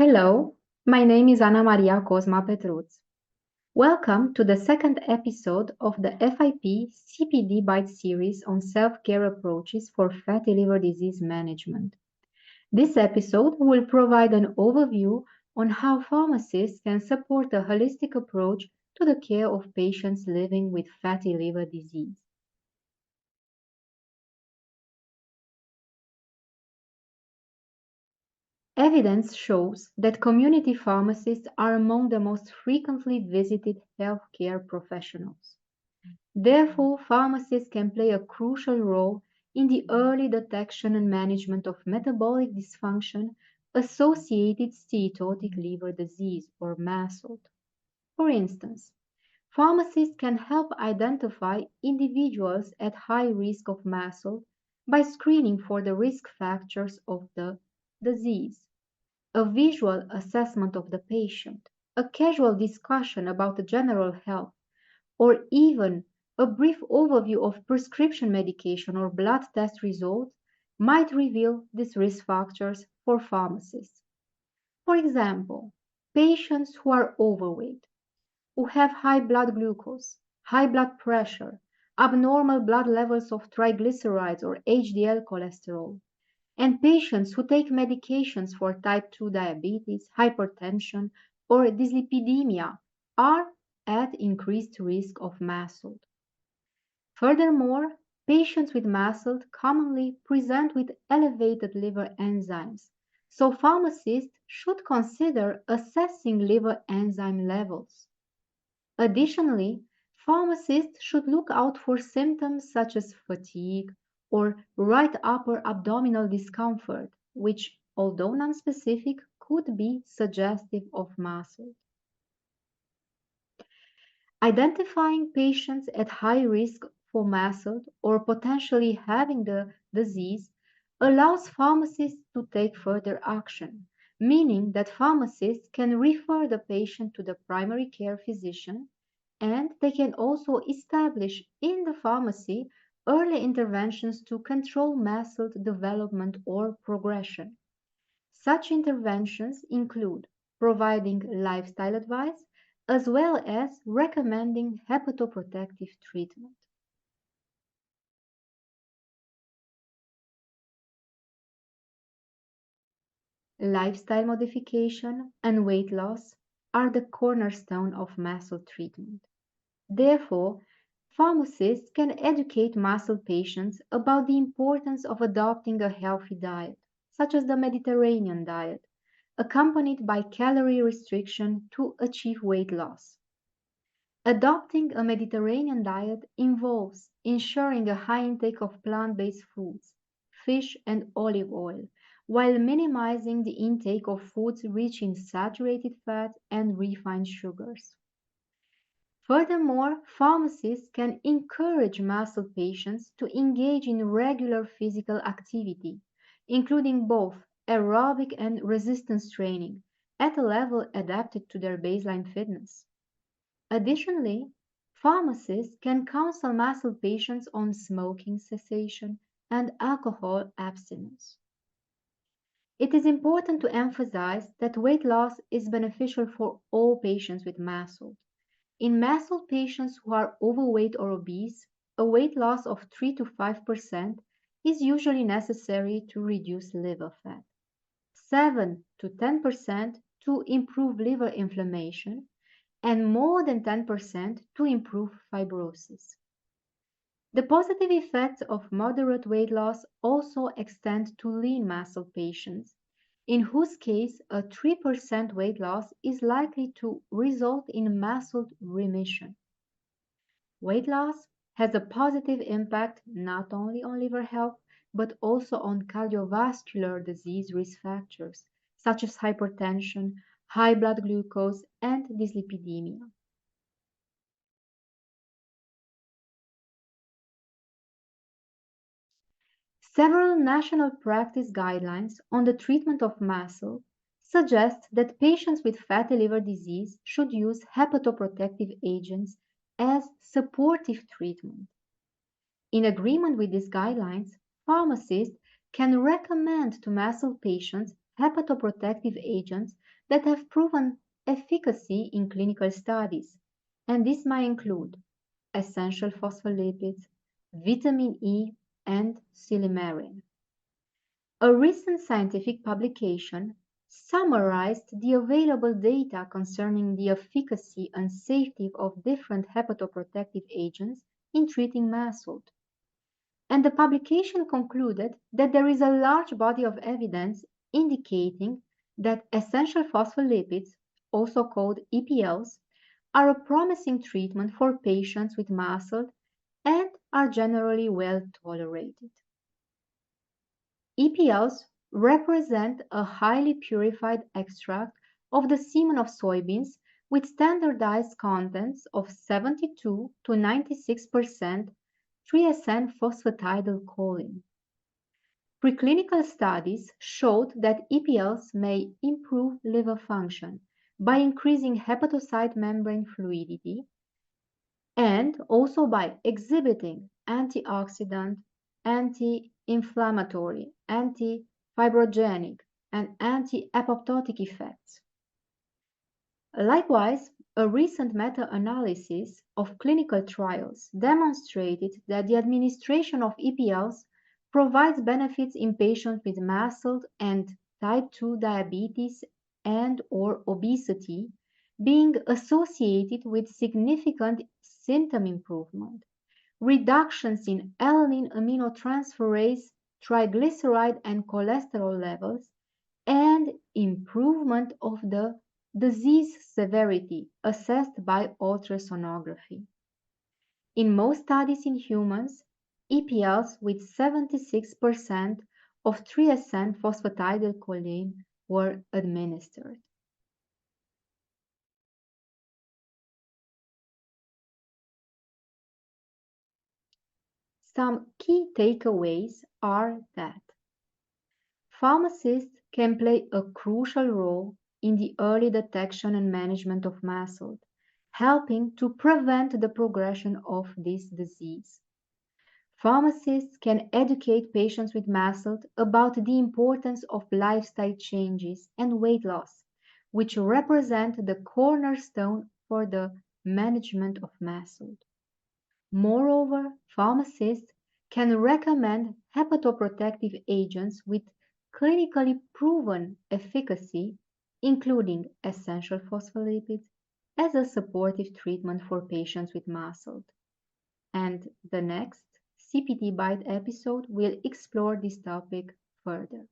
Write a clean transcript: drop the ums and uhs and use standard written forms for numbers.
Hello, my name is Anamaria Cozma-Petruț. Welcome to the second episode of the FIP CPD Bite series on self-care approaches for fatty liver disease management. This episode will provide an overview on how pharmacists can support a holistic approach to the care of patients living with fatty liver disease. Evidence shows that community pharmacists are among the most frequently visited healthcare professionals. Therefore, pharmacists can play a crucial role in the early detection and management of metabolic dysfunction associated steatotic liver disease or MASLD. For instance, pharmacists can help identify individuals at high risk of MASLD by screening for the risk factors of the disease, a visual assessment of the patient, a casual discussion about the general health, or even a brief overview of prescription medication or blood test results might reveal these risk factors for pharmacists. For example, patients who are overweight, who have high blood glucose, high blood pressure, abnormal blood levels of triglycerides or HDL cholesterol, and patients who take medications for type 2 diabetes, hypertension, or dyslipidemia are at increased risk of MASLD. Furthermore, patients with MASLD commonly present with elevated liver enzymes, so pharmacists should consider assessing liver enzyme levels. Additionally, pharmacists should look out for symptoms such as fatigue or right upper abdominal discomfort, which, although nonspecific, could be suggestive of MASLD. Identifying patients at high risk for MASLD or potentially having the disease allows pharmacists to take further action, meaning that pharmacists can refer the patient to the primary care physician, and they can also establish in the pharmacy early interventions to control MASLD development or progression. Such interventions include providing lifestyle advice as well as recommending hepatoprotective treatment. Lifestyle modification and weight loss are the cornerstone of MASLD treatment. Therefore, pharmacists can educate MASLD patients about the importance of adopting a healthy diet, such as the Mediterranean diet, accompanied by calorie restriction to achieve weight loss. Adopting a Mediterranean diet involves ensuring a high intake of plant-based foods, fish and olive oil, while minimizing the intake of foods rich in saturated fat and refined sugars. Furthermore, pharmacists can encourage MASLD patients to engage in regular physical activity, including both aerobic and resistance training, at a level adapted to their baseline fitness. Additionally, pharmacists can counsel MASLD patients on smoking cessation and alcohol abstinence. It is important to emphasize that weight loss is beneficial for all patients with MASLD. In MASLD patients who are overweight or obese, a weight loss of 3 to 5% is usually necessary to reduce liver fat, 7 to 10% to improve liver inflammation, and more than 10% to improve fibrosis. The positive effects of moderate weight loss also extend to lean MASLD patients, in whose case a 3% weight loss is likely to result in MASLD remission. Weight loss has a positive impact not only on liver health, but also on cardiovascular disease risk factors, such as hypertension, high blood glucose, and dyslipidemia. Several national practice guidelines on the treatment of MASLD suggest that patients with fatty liver disease should use hepatoprotective agents as supportive treatment. In agreement with these guidelines, pharmacists can recommend to MASLD patients hepatoprotective agents that have proven efficacy in clinical studies, and this might include essential phospholipids, vitamin E, and silymarin. A recent scientific publication summarized the available data concerning the efficacy and safety of different hepatoprotective agents in treating mast cell. And the publication concluded that there is a large body of evidence indicating that essential phospholipids, also called EPLs, are a promising treatment for patients with mast cell and are generally well tolerated. EPLs represent a highly purified extract of the semen of soybeans with standardized contents of 72 to 96% 3-SN-phosphatidylcholine. Preclinical studies showed that EPLs may improve liver function by increasing hepatocyte membrane fluidity and also by exhibiting antioxidant, anti-inflammatory, anti-fibrogenic, and anti-apoptotic effects. Likewise, a recent meta-analysis of clinical trials demonstrated that the administration of EPLs provides benefits in patients with mast cell and type 2 diabetes and/or obesity, being associated with significant symptom improvement, reductions in alanine aminotransferase, triglyceride and cholesterol levels, and improvement of the disease severity assessed by ultrasonography. In most studies in humans, EPLs with 76% of 3-SN-phosphatidylcholine were administered. Some key takeaways are that pharmacists can play a crucial role in the early detection and management of mast cell, helping to prevent the progression of this disease. Pharmacists can educate patients with mast cell about the importance of lifestyle changes and weight loss, which represent the cornerstone for the management of mast cell. Moreover, pharmacists can recommend hepatoprotective agents with clinically proven efficacy, including essential phospholipids, as a supportive treatment for patients with mast cell. And the next CPD Bite episode will explore this topic further.